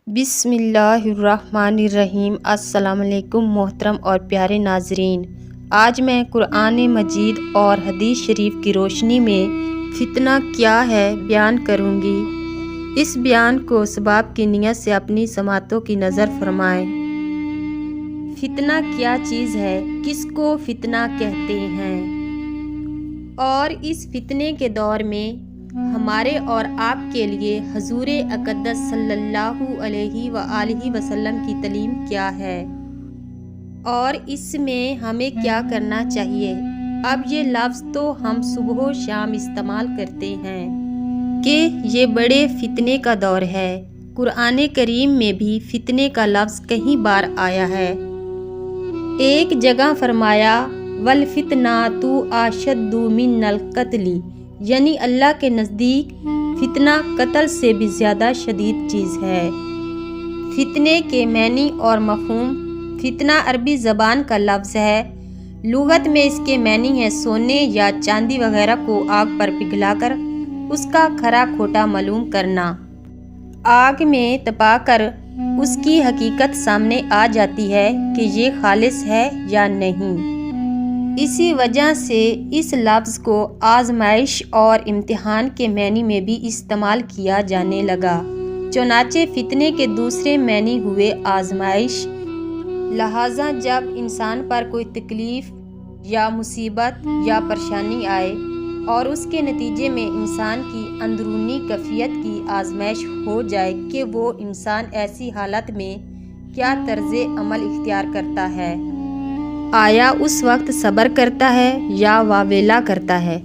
بسم اللہ الرحمن الرحیم۔ السلام علیکم محترم اور پیارے ناظرین، آج میں قرآن مجید اور حدیث شریف کی روشنی میں فتنہ کیا ہے بیان کروں گی۔ اس بیان کو ثواب کی نیت سے اپنی سماعتوں کی نظر فرمائیں۔ فتنہ کیا چیز ہے، کس کو فتنہ کہتے ہیں، اور اس فتنے کے دور میں ہمارے اور آپ کے لیے حضور اقدس صلی اللہ علیہ وآلہ وسلم کی تعلیم کیا ہے اور اس میں ہمیں کیا کرنا چاہیے۔ اب یہ لفظ تو ہم صبح و شام استعمال کرتے ہیں کہ یہ بڑے فتنے کا دور ہے۔ قرآن کریم میں بھی فتنے کا لفظ کئی بار آیا ہے۔ ایک جگہ فرمایا وَالْفِتْنَةُ أَشَدُّ مِنَ الْقَتْلِ، یعنی اللہ کے نزدیک فتنہ قتل سے بھی زیادہ شدید چیز ہے۔ فتنے کے معنی اور مفہوم۔ فتنہ عربی زبان کا لفظ ہے۔ لغت میں اس کے معنی ہے سونے یا چاندی وغیرہ کو آگ پر پگھلا کر اس کا کھرا کھوٹا معلوم کرنا۔ آگ میں تپا کر اس کی حقیقت سامنے آ جاتی ہے کہ یہ خالص ہے یا نہیں۔ اسی وجہ سے اس لفظ کو آزمائش اور امتحان کے معنی میں بھی استعمال کیا جانے لگا۔ چنانچہ فتنے کے دوسرے معنی ہوئے آزمائش۔ لہٰذا جب انسان پر کوئی تکلیف یا مصیبت یا پریشانی آئے اور اس کے نتیجے میں انسان کی اندرونی کیفیت کی آزمائش ہو جائے کہ وہ انسان ایسی حالت میں کیا طرز عمل اختیار کرتا ہے، آیا اس وقت صبر کرتا ہے یا واویلا کرتا ہے،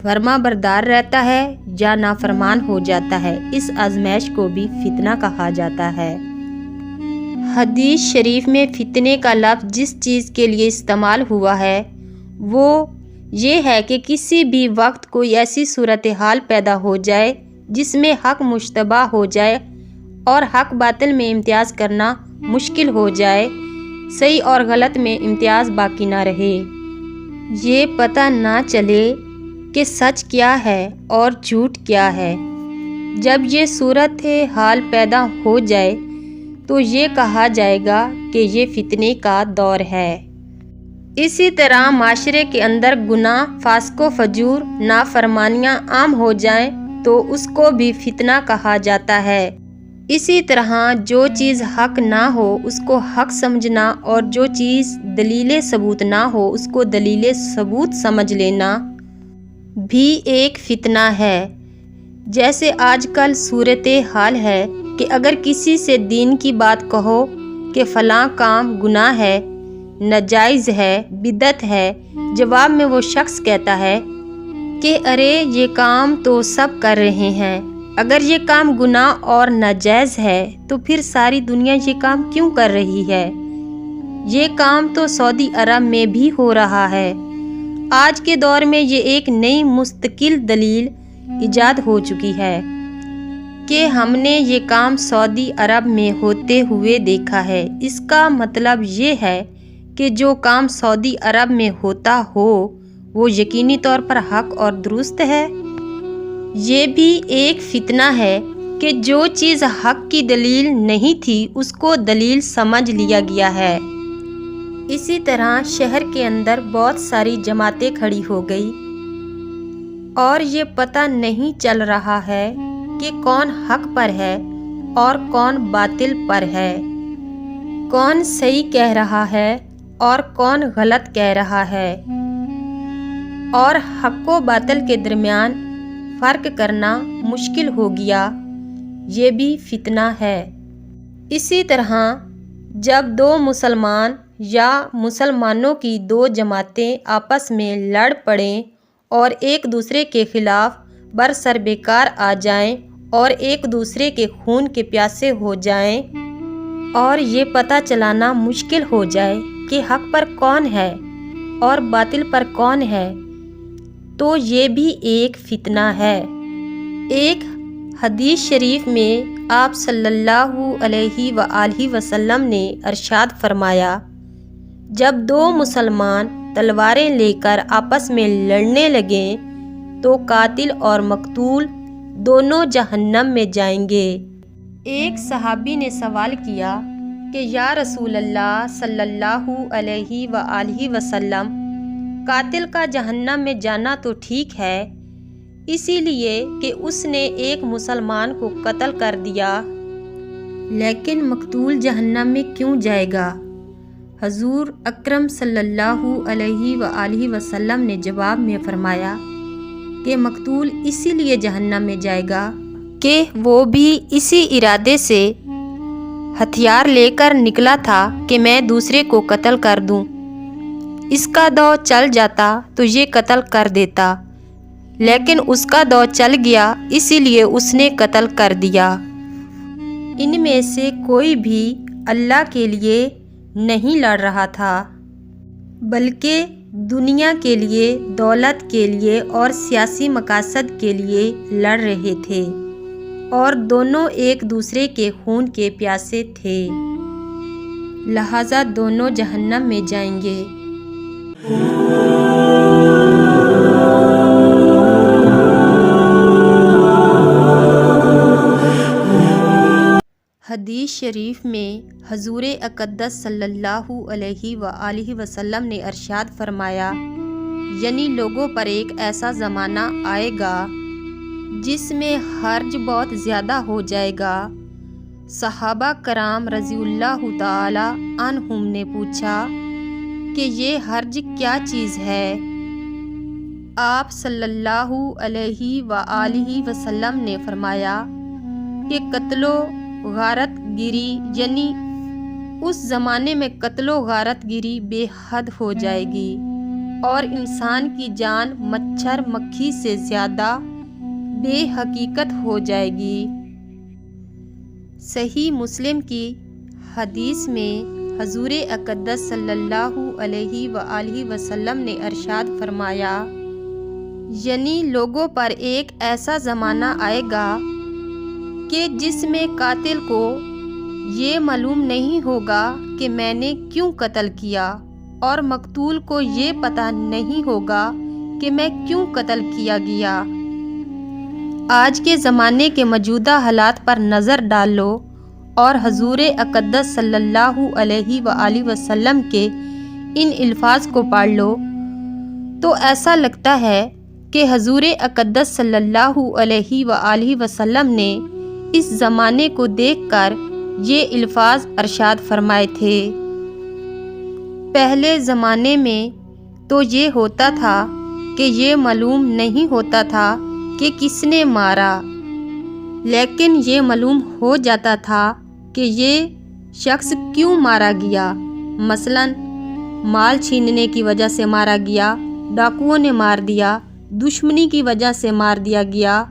فرما بردار رہتا ہے یا نافرمان ہو جاتا ہے، اس آزمائش کو بھی فتنہ کہا جاتا ہے۔ حدیث شریف میں فتنے کا لفظ جس چیز کے لیے استعمال ہوا ہے وہ یہ ہے کہ کسی بھی وقت کوئی ایسی صورتحال پیدا ہو جائے جس میں حق مشتبہ ہو جائے اور حق باطل میں امتیاز کرنا مشکل ہو جائے، صحیح اور غلط میں امتیاز باقی نہ رہے، یہ پتہ نہ چلے کہ سچ کیا ہے اور جھوٹ کیا ہے۔ جب یہ صورت حال پیدا ہو جائے تو یہ کہا جائے گا کہ یہ فتنے کا دور ہے۔ اسی طرح معاشرے کے اندر گناہ، فسق و فجور، نافرمانیاں عام ہو جائیں تو اس کو بھی فتنہ کہا جاتا ہے۔ اسی طرح جو چیز حق نہ ہو اس کو حق سمجھنا اور جو چیز دلیل ثبوت نہ ہو اس کو دلیل ثبوت سمجھ لینا بھی ایک فتنہ ہے۔ جیسے آج کل صورت حال ہے کہ اگر کسی سے دین کی بات کہو کہ فلاں کام گناہ ہے، ناجائز ہے، بدعت ہے، جواب میں وہ شخص کہتا ہے کہ ارے یہ کام تو سب کر رہے ہیں، اگر یہ کام گناہ اور ناجائز ہے تو پھر ساری دنیا یہ کام کیوں کر رہی ہے؟ یہ کام تو سعودی عرب میں بھی ہو رہا ہے۔ آج کے دور میں یہ ایک نئی مستقل دلیل ایجاد ہو چکی ہے کہ ہم نے یہ کام سعودی عرب میں ہوتے ہوئے دیکھا ہے۔ اس کا مطلب یہ ہے کہ جو کام سعودی عرب میں ہوتا ہو وہ یقینی طور پر حق اور درست ہے۔ یہ بھی ایک فتنہ ہے کہ جو چیز حق کی دلیل نہیں تھی اس کو دلیل سمجھ لیا گیا ہے۔ اسی طرح شہر کے اندر بہت ساری جماعتیں کھڑی ہو گئی اور یہ پتہ نہیں چل رہا ہے کہ کون حق پر ہے اور کون باطل پر ہے، کون صحیح کہہ رہا ہے اور کون غلط کہہ رہا ہے، اور حق و باطل کے درمیان فرق کرنا مشکل ہو گیا، یہ بھی فتنہ ہے۔ اسی طرح جب دو مسلمان یا مسلمانوں کی دو جماعتیں آپس میں لڑ پڑیں اور ایک دوسرے کے خلاف برسر بیکار آ جائیں اور ایک دوسرے کے خون کے پیاسے ہو جائیں اور یہ پتہ چلانا مشکل ہو جائے کہ حق پر کون ہے اور باطل پر کون ہے تو یہ بھی ایک فتنہ ہے۔ ایک حدیث شریف میں آپ صلی اللہ علیہ وآلہ وسلم نے ارشاد فرمایا جب دو مسلمان تلواریں لے کر آپس میں لڑنے لگیں تو قاتل اور مقتول دونوں جہنم میں جائیں گے۔ ایک صحابی نے سوال کیا کہ یا رسول اللہ صلی اللہ علیہ وآلہ وسلم، قاتل کا جہنم میں جانا تو ٹھیک ہے، اسی لیے کہ اس نے ایک مسلمان کو قتل کر دیا، لیکن مقتول جہنم میں کیوں جائے گا؟ حضور اکرم صلی اللہ علیہ وآلہ وسلم نے جواب میں فرمایا کہ مقتول اسی لیے جہنم میں جائے گا کہ وہ بھی اسی ارادے سے ہتھیار لے کر نکلا تھا کہ میں دوسرے کو قتل کر دوں۔ اس کا دو چل جاتا تو یہ قتل کر دیتا، لیکن اس کا دو چل گیا اسی لیے اس نے قتل کر دیا۔ ان میں سے کوئی بھی اللہ کے لیے نہیں لڑ رہا تھا، بلکہ دنیا کے لیے، دولت کے لیے اور سیاسی مقاصد کے لیے لڑ رہے تھے، اور دونوں ایک دوسرے کے خون کے پیاسے تھے، لہذا دونوں جہنم میں جائیں گے۔ حدیث شریف میں حضور اقدس صلی اللہ علیہ وآلہ وسلم نے ارشاد فرمایا، یعنی لوگوں پر ایک ایسا زمانہ آئے گا جس میں حرج بہت زیادہ ہو جائے گا۔ صحابہ کرام رضی اللہ تعالی عنہم نے پوچھا کہ یہ حرج کیا چیز ہے؟ آپ صلی اللہ علیہ وآلہ وسلم نے فرمایا کہ قتل و غارت گیری، یعنی اس زمانے میں قتل و غارت گیری بے حد ہو جائے گی، اور انسان کی جان مچھر مکھی سے زیادہ بے حقیقت ہو جائے گی۔ صحیح مسلم کی حدیث میں حضور اقدس صلی اللہ علیہ وآلہ وسلم نے ارشاد فرمایا، یعنی لوگوں پر ایک ایسا زمانہ آئے گا کہ جس میں قاتل کو یہ معلوم نہیں ہوگا کہ میں نے کیوں قتل کیا، اور مقتول کو یہ پتہ نہیں ہوگا کہ میں کیوں قتل کیا گیا۔ آج کے زمانے کے موجودہ حالات پر نظر ڈال لو اور حضور اقدس صلی اللہ علیہ وآلہ وسلم کے ان الفاظ کو پڑھ لو تو ایسا لگتا ہے کہ حضور اقدس صلی اللہ علیہ وآلہ وسلم نے اس زمانے کو دیکھ کر یہ الفاظ ارشاد فرمائے تھے۔ پہلے زمانے میں تو یہ ہوتا تھا کہ یہ معلوم نہیں ہوتا تھا کہ کس نے مارا، لیکن یہ معلوم ہو جاتا تھا کہ یہ شخص کیوں مارا گیا، مثلاً مال چھیننے کی وجہ سے مارا گیا، ڈاکوؤں نے مار دیا، دشمنی کی وجہ سے مار دیا گیا،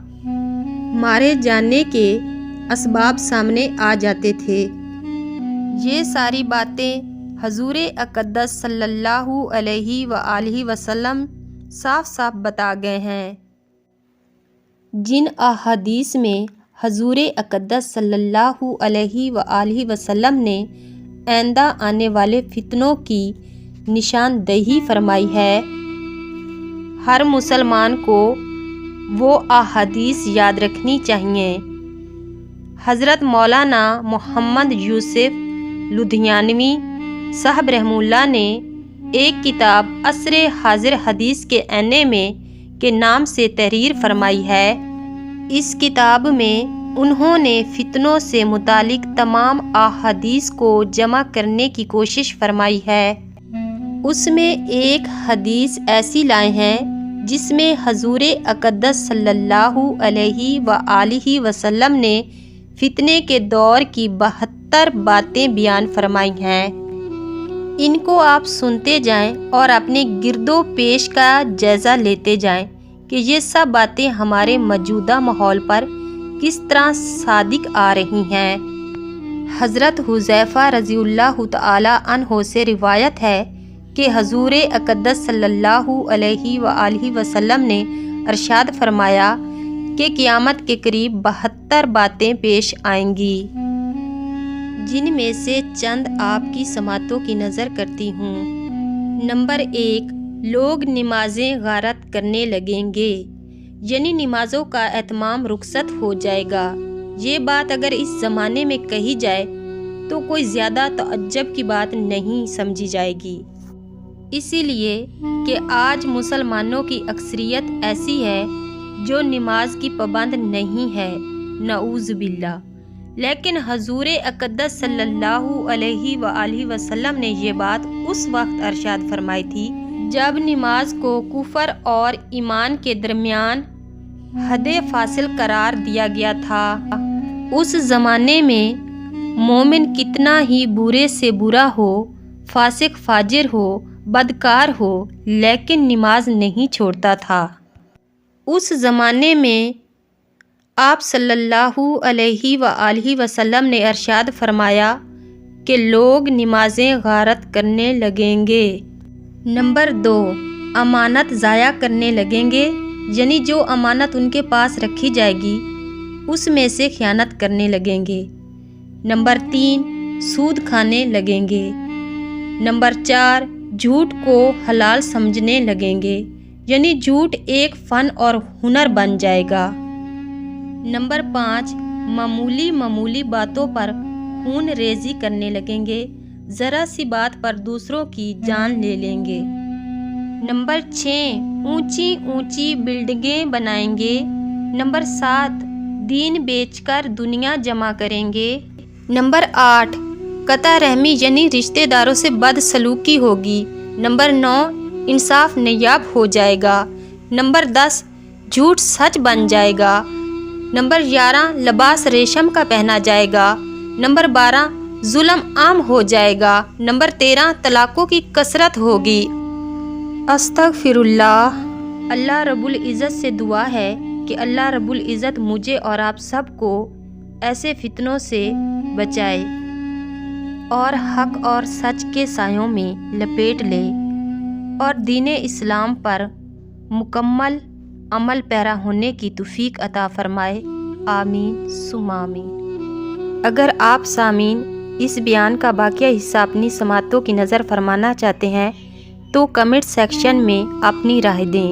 مارے جانے کے اسباب سامنے آ جاتے تھے۔ یہ ساری باتیں حضور اقدس صلی اللہ علیہ وآلہ وسلم صاف صاف بتا گئے ہیں۔ جن احادیث میں حضور اقدس صلی اللہ علیہ وآلہ وسلم نے آئندہ آنے والے فتنوں کی نشاندہی فرمائی ہے، ہر مسلمان کو وہ احادیث یاد رکھنی چاہیے۔ حضرت مولانا محمد یوسف لدھیانوی صاحب رحمہ اللہ نے ایک کتاب عصر حاضر حدیث کے آئینے میں کے نام سے تحریر فرمائی ہے۔ اس کتاب میں انہوں نے فتنوں سے متعلق تمام احادیث کو جمع کرنے کی کوشش فرمائی ہے۔ اس میں ایک حدیث ایسی لائے ہیں جس میں حضور اقدس صلی اللہ علیہ وآلہ وسلم نے فتنے کے دور کی 72 باتیں بیان فرمائی ہیں۔ ان کو آپ سنتے جائیں اور اپنے گرد و پیش کا جائزہ لیتے جائیں کہ یہ سب باتیں ہمارے موجودہ ماحول پر کس طرح صادق آ رہی ہیں۔ حضرت حذیفہ رضی اللہ تعالی عنہ سے روایت ہے کہ حضور اقدس صلی اللہ علیہ وآلہ وسلم نے ارشاد فرمایا کہ قیامت کے قریب 72 باتیں پیش آئیں گی، جن میں سے چند آپ کی سماعتوں کی نظر کرتی ہوں۔ نمبر 1، لوگ نمازیں غارت کرنے لگیں گے، یعنی نمازوں کا اہتمام رخصت ہو جائے گا، یہ بات اگر اس زمانے میں کہی جائے تو کوئی زیادہ تعجب کی بات نہیں سمجھی جائے گی، اسی لیے کہ آج مسلمانوں کی اکثریت ایسی ہے جو نماز کی پابند نہیں ہے، نعوذ باللہ۔ لیکن حضور اقدس صلی اللہ علیہ وآلہ وسلم نے یہ بات اس وقت ارشاد فرمائی تھی جب نماز کو کفر اور ایمان کے درمیان حد فاصل قرار دیا گیا تھا۔ اس زمانے میں مومن کتنا ہی برے سے برا ہو، فاسق فاجر ہو، بدکار ہو، لیکن نماز نہیں چھوڑتا تھا۔ اس زمانے میں آپ صلی اللہ علیہ وآلہ وسلم نے ارشاد فرمایا کہ لوگ نمازیں غارت کرنے لگیں گے۔ نمبر 2، امانت ضائع کرنے لگیں گے، یعنی جو امانت ان کے پاس رکھی جائے گی اس میں سے خیانت کرنے لگیں گے۔ نمبر 3، سود کھانے لگیں گے۔ نمبر 4، جھوٹ کو حلال سمجھنے لگیں گے، یعنی جھوٹ ایک فن اور ہنر بن جائے گا۔ نمبر 5، معمولی باتوں پر خون ریزی کرنے لگیں گے، ذرا سی بات پر دوسروں کی جان لے لیں گے۔ نمبر 6، اونچی بلڈنگیں بنائیں گے۔ نمبر 7، دین بیچ کر دنیا جمع کریں گے۔ نمبر 8، قطع رحمی یعنی رشتہ داروں سے بد سلوکی ہوگی۔ نمبر 9، انصاف نایاب ہو جائے گا۔ نمبر 10، جھوٹ سچ بن جائے گا۔ نمبر 11، لباس ریشم کا پہنا جائے گا۔ نمبر 12، ظلم عام ہو جائے گا۔ نمبر 13، طلاقوں کی کثرت ہوگی۔ استغفر اللہ۔ اللہ رب العزت سے دعا ہے کہ اللہ رب العزت مجھے اور آپ سب کو ایسے فتنوں سے بچائے اور حق اور سچ کے سایوں میں لپیٹ لے اور دین اسلام پر مکمل عمل پیرا ہونے کی توفیق عطا فرمائے، آمین ثم آمین۔ اگر آپ سامعین اس بیان کا باقی حصہ اپنی سماعتوں کی نظر فرمانا چاہتے ہیں تو کمنٹ سیکشن میں اپنی رائے دیں۔